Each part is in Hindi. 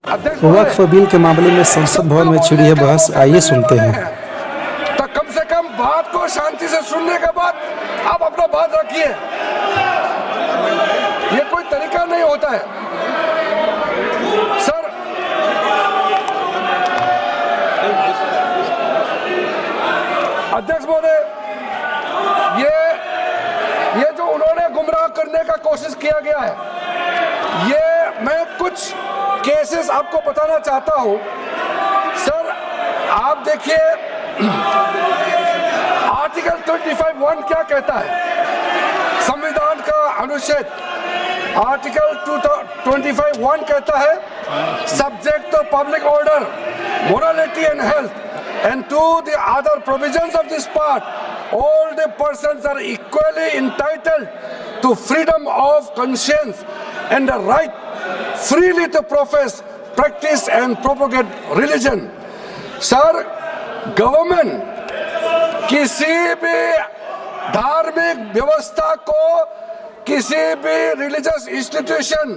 वक्फ बिल के मामले में संसद भवन में छिड़ी है बहस, आइए सुनते हैं। तो कम से कम बात को शांति से सुनने के बाद आप अपना बात रखिए। ये कोई तरीका नहीं होता है सर। अध्यक्ष महोदय, ये जो उन्होंने गुमराह करने का कोशिश किया गया है, ये मैं कुछ केसेस आपको बताना चाहता हूं सर। आप देखिए आर्टिकल 25(1) क्या कहता है, संविधान का अनुच्छेद आर्टिकल 25(1) कहता है subject to public order, morality and health and to the other provisions of this part, all the persons are equally entitled to freedom of conscience and the right freely to profess, practice and propagate religion. Sir, government किसी भी धार्मिक व्यवस्था को, किसी भी रिलीजियस इंस्टीट्यूशन,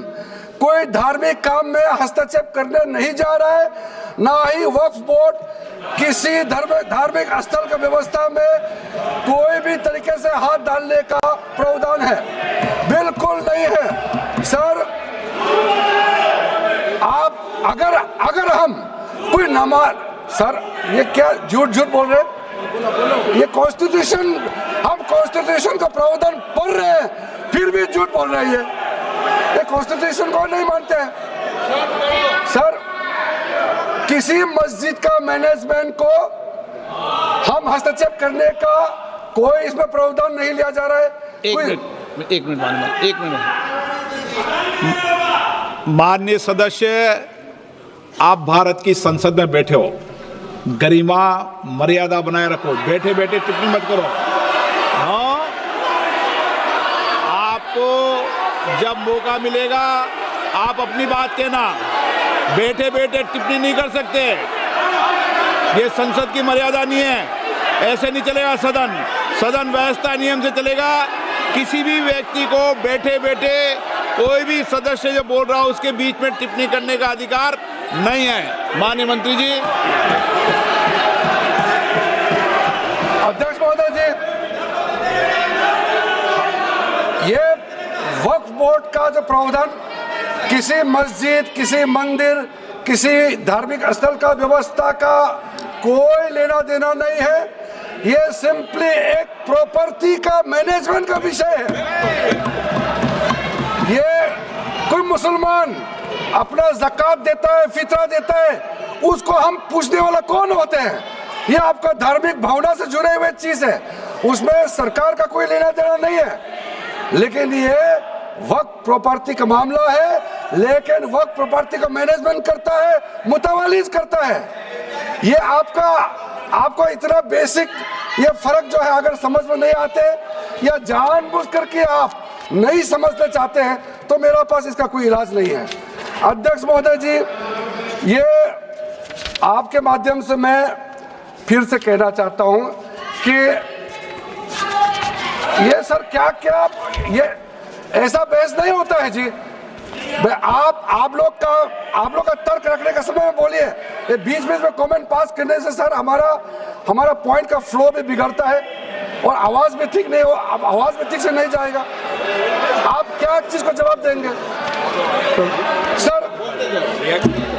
कोई धार्मिक काम में हस्तक्षेप करने नहीं जा रहा है, ना ही वक्फ बोर्ड किसी धार्मिक स्थल की व्यवस्था में कोई भी तरीके से हाथ डालने का प्रावधान है, बिल्कुल नहीं है सर। आप अगर हम कोई नमाज, सर ये क्या झूठ बोल रहे हैं? ये कॉन्स्टिट्यूशन, हम कॉन्स्टिट्यूशन का प्रावधान पढ़ रहे हैं फिर भी झूठ बोल रहे हैं। ये कॉन्स्टिट्यूशन को नहीं मानते हैं सर। किसी मस्जिद का मैनेजमेंट को हम हस्तक्षेप करने का कोई इसमें प्रावधान नहीं लिया जा रहा है। एक मिनट माननीय सदस्य, आप भारत की संसद में बैठे हो, गरिमा मर्यादा बनाए रखो, बैठे बैठे टिप्पणी मत करो। हाँ, आपको जब मौका मिलेगा आप अपनी बात कहना, बैठे बैठे टिप्पणी नहीं कर सकते। ये संसद की मर्यादा नहीं है, ऐसे नहीं चलेगा सदन। सदन व्यवस्था नियम से चलेगा। किसी भी व्यक्ति को बैठे बैठे कोई भी सदस्य जो बोल रहा हो उसके बीच में टिप्पणी करने का अधिकार नहीं है। माननीय मंत्री जी। अध्यक्ष महोदय जी, ये वक्फ बोर्ड का जो प्रावधान किसी मस्जिद, किसी मंदिर, किसी धार्मिक स्थल का व्यवस्था का कोई लेना देना नहीं है। ये सिंपली एक प्रॉपर्टी का मैनेजमेंट का विषय है। ये कोई मुसलमान अपना ज़कात देता है, फितरा देता है, उसको हम पूछने वाला कौन होते हैं? ये आपका धार्मिक भावना से जुड़े हुए चीज है, उसमें सरकार का कोई लेना देना नहीं है। लेकिन ये वक्फ प्रॉपर्टी का मामला है, लेकिन वक्फ प्रॉपर्टी का मैनेजमेंट करता है, मुतवालिज करता है। ये आपको इतना बेसिक ये फर्क जो है अगर समझ में नहीं आते या जानबूझ करके आप नहीं समझना चाहते हैं तो मेरा पास इसका कोई इलाज नहीं है। अध्यक्ष महोदय जी, ये आपके माध्यम से मैं फिर से कहना चाहता हूं कि ये सर क्या ये ऐसा बहस नहीं होता है जी। आप लोग का तर्क रखने का समय में बोलिए, ये बीच में कमेंट पास करने से सर हमारा पॉइंट का फ्लो भी बिगड़ता है और आवाज भी ठीक नहीं हो, आवाज भी ठीक से नहीं जाएगा। आप क्या चीज को जवाब देंगे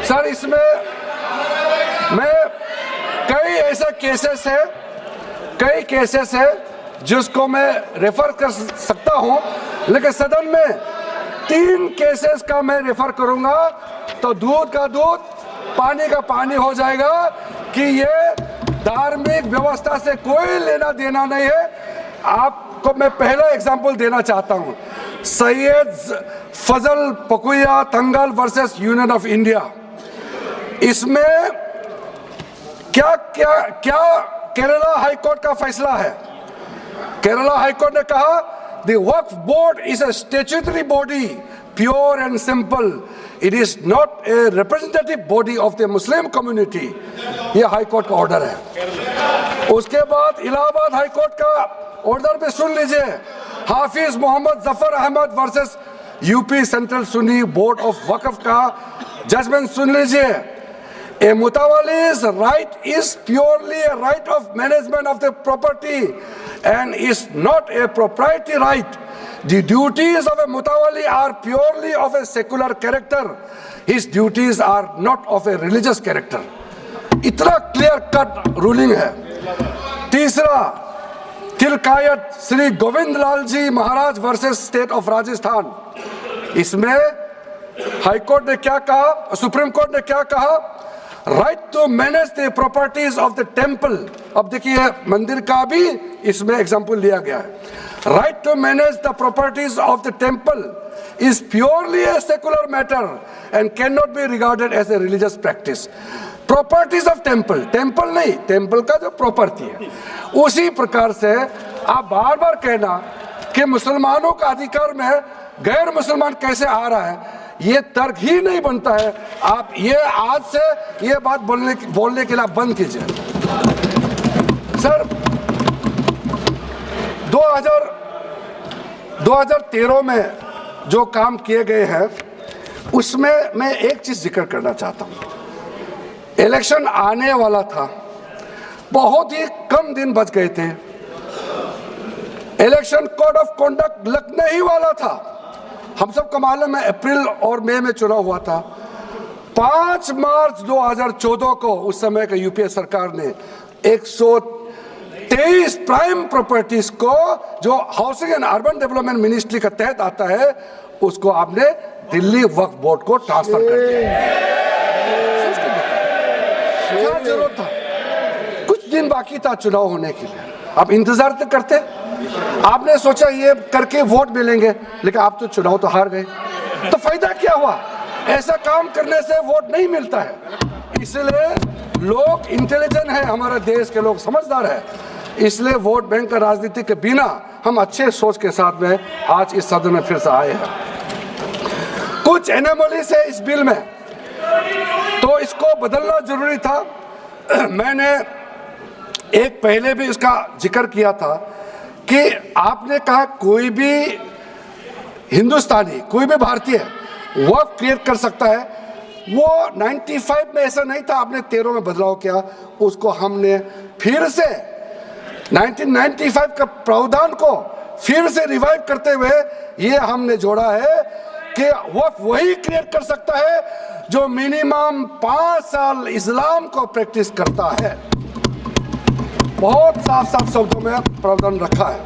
सर? इसमें मैं कई ऐसे केसेस है जिसको मैं रेफर कर सकता हूं, लेकिन सदन में 3 केसेस का मैं रेफर करूंगा तो दूध का दूध, पानी का पानी हो जाएगा कि ये धार्मिक व्यवस्था से कोई लेना देना नहीं है। आपको मैं पहला एग्जांपल देना चाहता हूं, सैयद फजल पकुया तंगल वर्सेस यूनियन ऑफ इंडिया। इसमें क्या केरला हाईकोर्ट का फैसला है। केरला हाईकोर्ट ने कहा the Waqf board is a statutory body, pure and simple. It is not a representative body of the Muslim community. ये हाई कोर्ट का ऑर्डर है। उसके बाद इलाहाबाद हाई कोर्ट का ऑर्डर भी सुन लीजिए, Hafiz Mohammad Zafar Ahmad versus UP central Sunni board of Waqf का जजमेंट सुन लीजिए। A mutawalli's right is purely a right of management of the property and is not a proprietary right. The duties of a mutawalli are purely of a secular character. His duties are not of a religious character. इतना क्लियर कट रूलिंग है। तीसरा, तिलकायत श्री गोविंद लाल जी महाराज वर्सेस स्टेट ऑफ राजस्थान। इसमें हाईकोर्ट ने क्या कहा, सुप्रीम कोर्ट ने क्या कहा? Right to manage the properties of the temple. अब देखिए मंदिर का भी इसमें एग्जाम्पल लिया गया है। Right to manage the properties of the temple is purely a secular matter and cannot be regarded as a religious practice. Properties of temple, temple नहीं, temple का जो property है, उसी प्रकार से आप बार बार कहना कि मुसलमानों का अधिकार में गैर मुसलमान कैसे आ रहा है, ये तर्क ही नहीं बनता है। आप ये आज से ये बात बोलने के लिए बंद कीजिए। सर 2013 में जो काम किए गए हैं उसमें मैं एक चीज जिक्र करना चाहता हूं। इलेक्शन आने वाला था, बहुत ही कम दिन बच गए थे, इलेक्शन कोड ऑफ कॉन्डक्ट लगने ही वाला था। हम सबको मालूम है अप्रैल और मई में चुनाव हुआ था। 5 मार्च 2014 को उस समय का यूपीए सरकार ने 123 प्राइम प्रॉपर्टीज को जो housing and urban development ministry का तहत आता है उसको आपने दिल्ली वक्फ बोर्ड को ट्रांसफर कर दिया। क्या जरूरत था? कुछ दिन बाकी था चुनाव होने के लिए, आप इंतजार तो करते। आपने सोचा ये करके वोट मिलेंगे, लेकिन आप तो चुनाव तो हार गए, तो फायदा क्या हुआ? ऐसा काम करने से वोट नहीं मिलता है। इसलिए लोग इंटेलिजेंट है, हमारे देश के लोग समझदार है, इसलिए वोट बैंक का राजनीति के बिना हम अच्छे सोच के साथ में आज इस सदन में फिर से आए हैं। कुछ एनोमलीज है इस बिल में, तो इसको बदलना जरूरी था। मैंने एक पहले भी इसका जिक्र किया था कि आपने कहा कोई भी हिंदुस्तानी, कोई भी भारतीय वक्फ क्रिएट कर सकता है। वो 95 में ऐसा नहीं था, आपने 13 में बदलाव किया, उसको हमने फिर से 1995 का प्रावधान को फिर से रिवाइव करते हुए ये हमने जोड़ा है कि वक्फ वही क्रिएट कर सकता है जो मिनिमम 5 साल इस्लाम को प्रैक्टिस करता है। बहुत साफ साफ शब्दों में प्रावधान रखा है।